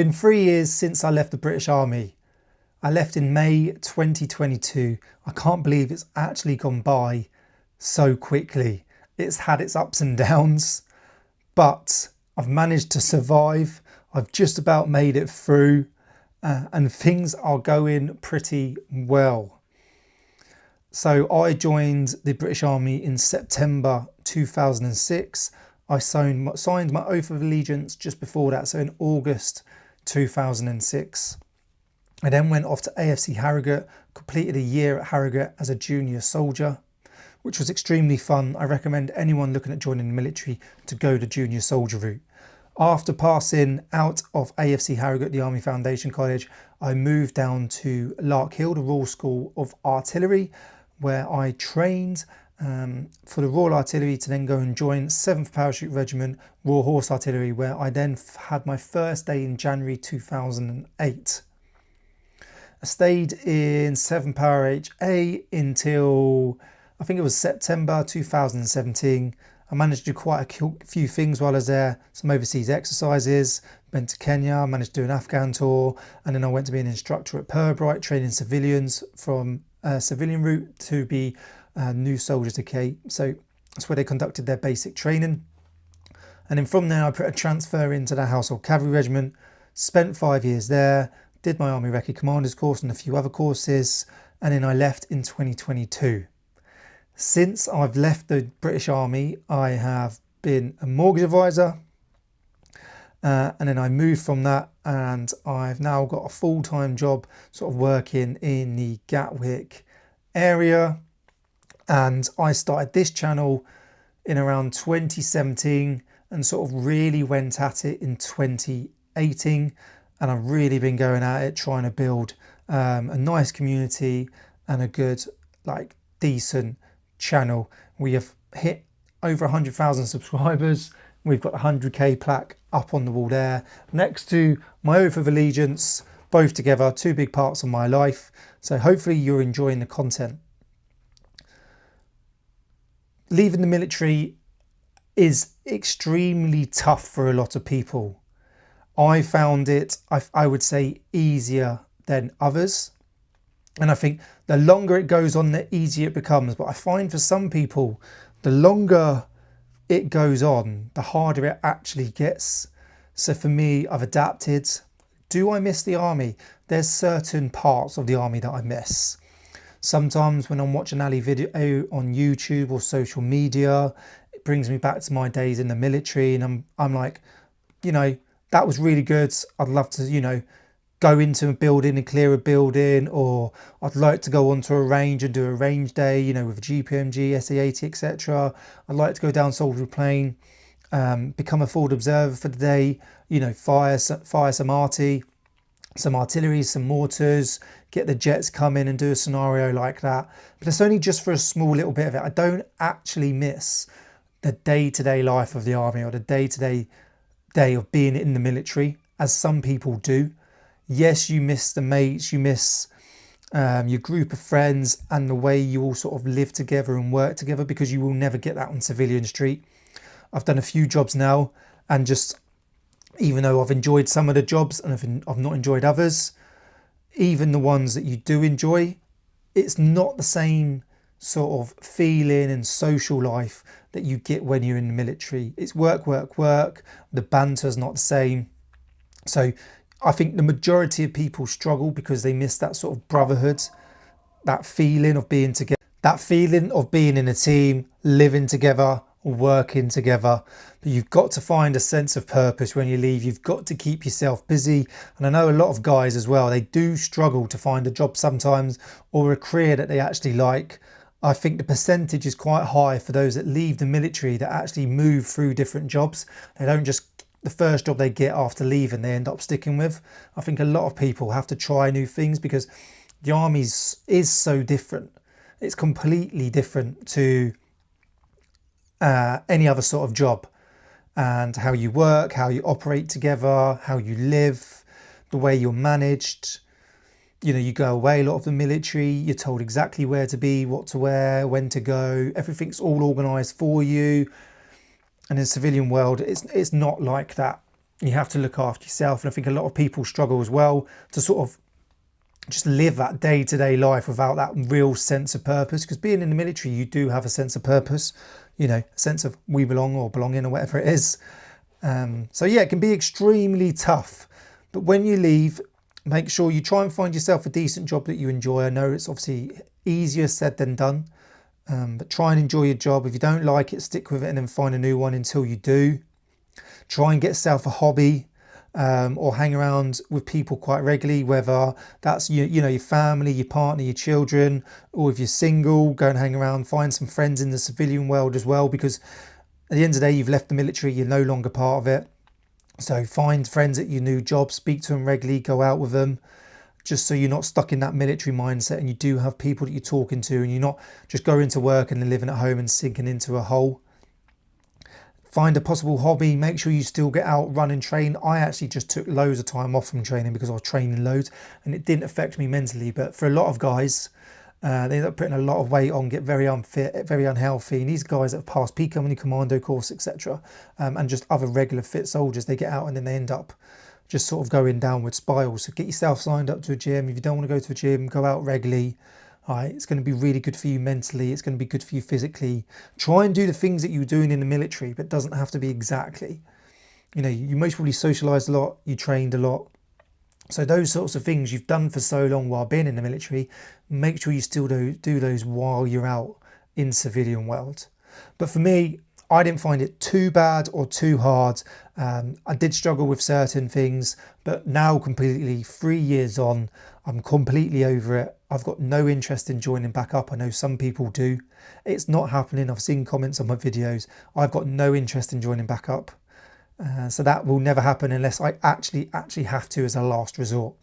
been 3 years since I left the British Army. I left in May 2022. I can't believe it's actually gone by so quickly. It's had its ups and downs, but I've managed to survive. I've just about made it through, and things are going pretty well. So I joined the British Army in September 2006. I signed my oath of allegiance just before that, so in August 2006. I then went off to AFC Harrogate, completed a year at Harrogate as a junior soldier, which was extremely fun. I recommend anyone looking at joining the military to go the junior soldier route. After passing out of AFC Harrogate, the Army Foundation College, I moved down to Larkhill, the Royal School of Artillery, where I trained for the Royal Artillery to then go and join 7th Parachute Regiment, Royal Horse Artillery, where I then had my first day in January 2008. I stayed in 7 Para HA until I think it was September 2017. I managed to do quite a few things while I was there, some overseas exercises, went to Kenya, managed to do an Afghan tour, and then I went to be an instructor at Purbright, training civilians from a civilian route to be new soldiers okay. So that's where they conducted their basic training. And then from there I put a transfer into the Household Cavalry Regiment, spent 5 years there, did my Army Recce Commanders course and a few other courses, and then I left in 2022. Since I've left the British Army, I have been a mortgage advisor, and then I moved from that, and I've now got a full-time job sort of working in the Gatwick area. And I started this channel in around 2017 and sort of really went at it in 2018. And I've really been going at it, trying to build a nice community and a good, decent channel. We have hit over 100,000 subscribers. We've got a 100k plaque up on the wall there, next to my oath of allegiance, both together, two big parts of my life. So hopefully you're enjoying the content. Leaving the military is extremely tough for a lot of people. I found it, I would say, easier than others. And I think the longer it goes on, the easier it becomes. But I find for some people, the longer it goes on, the harder it actually gets. So for me, I've adapted. Do I miss the army? There's certain parts of the army that I miss. Sometimes when I'm watching Ali video on YouTube or social media, it brings me back to my days in the military, and I'm like, that was really good. I'd love to, go into a building and clear a building, or I'd like to go onto a range and do a range day, with a GPMG, SA80, etc. I'd like to go down Soldier Plain, become a forward observer for the day, fire some arty, some artillery, some mortars, get the jets come in and do a scenario like that. But it's only just for a small little bit of it. I don't actually miss the day-to-day life of the army or the day-to-day day of being in the military, as some people do. Yes, you miss the mates, you miss your group of friends and the way you all sort of live together and work together, because you will never get that on civilian street. I've done a few jobs now, and just even though I've enjoyed some of the jobs and I've not enjoyed others, even the ones that you do enjoy, it's not the same sort of feeling and social life that you get when you're in the military. It's work, work, work. The banter's not the same. So I think the majority of people struggle because they miss that sort of brotherhood, that feeling of being together, that feeling of being in a team, living together, working together. But you've got to find a sense of purpose when you leave. You've got to keep yourself busy. And I know a lot of guys as well, they do struggle to find a job sometimes, or a career that they actually like. I think the percentage is quite high for those that leave the military that actually move through different jobs. They don't just, the first job they get after leaving, they end up sticking with. I think a lot of people have to try new things because the army is so different. It's completely different to any other sort of job, and how you work, how you operate together, how you live, the way you're managed. You go away a lot of the military, you're told exactly where to be, what to wear, when to go. Everything's all organised for you. And in the civilian world, it's not like that. You have to look after yourself. And I think a lot of people struggle as well to sort of just live that day-to-day life without that real sense of purpose. Because being in the military, you do have a sense of purpose, you know, a sense of we belong or belonging or whatever it is. So yeah, it can be extremely tough. But when you leave, make sure you try and find yourself a decent job that you enjoy. I know it's obviously easier said than done, but try and enjoy your job. If you don't like it, stick with it and then find a new one until you do. Try and get yourself a hobby, or hang around with people quite regularly, whether that's you know, your family, your partner, your children, or if you're single, go and hang around, find some friends in the civilian world as well, because at the end of the day, you've left the military, you're no longer part of it. So find friends at your new job, speak to them regularly, go out with them, just so you're not stuck in that military mindset and you do have people that you're talking to and you're not just going to work and then living at home and sinking into a hole. Find a possible hobby, make sure you still get out, run and train. I actually just took loads of time off from training because I was training loads and it didn't affect me mentally. But for a lot of guys, they end up putting a lot of weight on, get very unfit, very unhealthy. And these guys that have passed Peak Company Commando course, etc., and just other regular fit soldiers, they get out and then they end up just sort of going downward spirals. So get yourself signed up to a gym. If you don't want to go to a gym, go out regularly. All right, it's going to be really good for you mentally. It's going to be good for you physically. Try and do the things that you were doing in the military, but it doesn't have to be exactly. You know, you most probably socialised a lot, you trained a lot. So those sorts of things you've done for so long while being in the military, make sure you still do those while you're out in civilian world. But for me, I didn't find it too bad or too hard. I did struggle with certain things, but now completely 3 years on, I'm completely over it. I've got no interest in joining back up. I know some people do. It's not happening. I've seen comments on my videos. I've got no interest in joining back up. So that will never happen unless I actually have to as a last resort.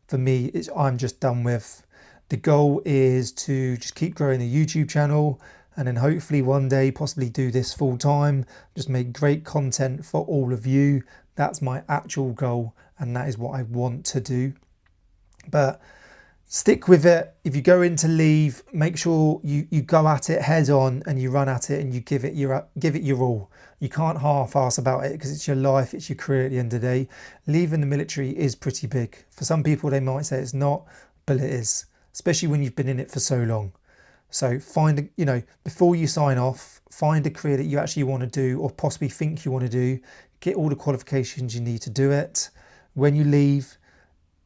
For me, I'm just done with. The goal is to just keep growing the YouTube channel and then hopefully one day possibly do this full time, just make great content for all of you. That's my actual goal and that is what I want to do. But stick with it. If you go in to leave, make sure you go at it head on and you run at it and you give it your all. You can't half-ass about it because it's your life, it's your career at the end of the day. Leaving the military is pretty big. For some people, they might say it's not, but it is, especially when you've been in it for so long. So find, you know, before you sign off, find a career that you actually want to do or possibly think you want to do. Get all the qualifications you need to do it. When you leave,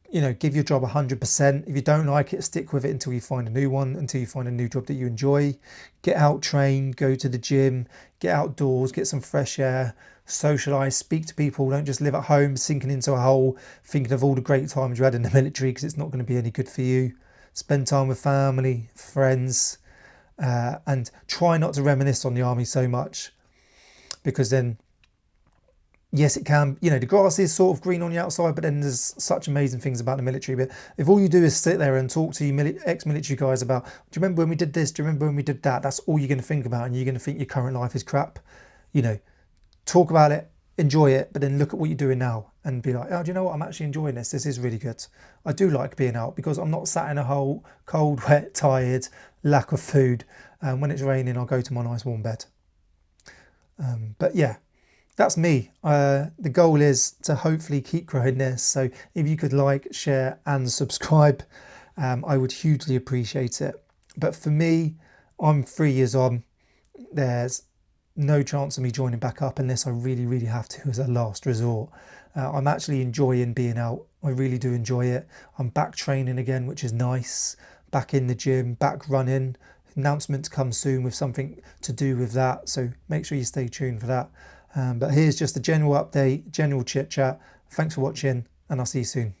you know, give your job 100%. If you don't like it, stick with it until you find a new one, until you find a new job that you enjoy. Get out, train, go to the gym, get outdoors, get some fresh air, socialise, speak to people. Don't just live at home, sinking into a hole, thinking of all the great times you had in the military because it's not going to be any good for you. Spend time with family, friends, and try not to reminisce on the army so much because then, yes, it can, you know, the grass is sort of green on the outside, but then there's such amazing things about the military. But if all you do is sit there and talk to you ex-military guys about, do you remember when we did this? Do you remember when we did that? That's all you're going to think about and you're going to think your current life is crap. You know, talk about it, enjoy it, but then look at what you're doing now and be like, oh, do you know what? I'm actually enjoying this. This is really good. I do like being out because I'm not sat in a hole, cold, wet, tired, lack of food. When it's raining, I'll go to my nice warm bed. But yeah, that's me. The goal is to hopefully keep growing this. So if you could like, share and subscribe, I would hugely appreciate it. But for me, I'm 3 years on. There's no chance of me joining back up unless I really, really have to as a last resort. I'm actually enjoying being out. I really do enjoy it. I'm back training again, which is nice. Back in the gym, back running. Announcements come soon with something to do with that. So make sure you stay tuned for that. But here's just a general update, general chit chat. Thanks for watching and I'll see you soon.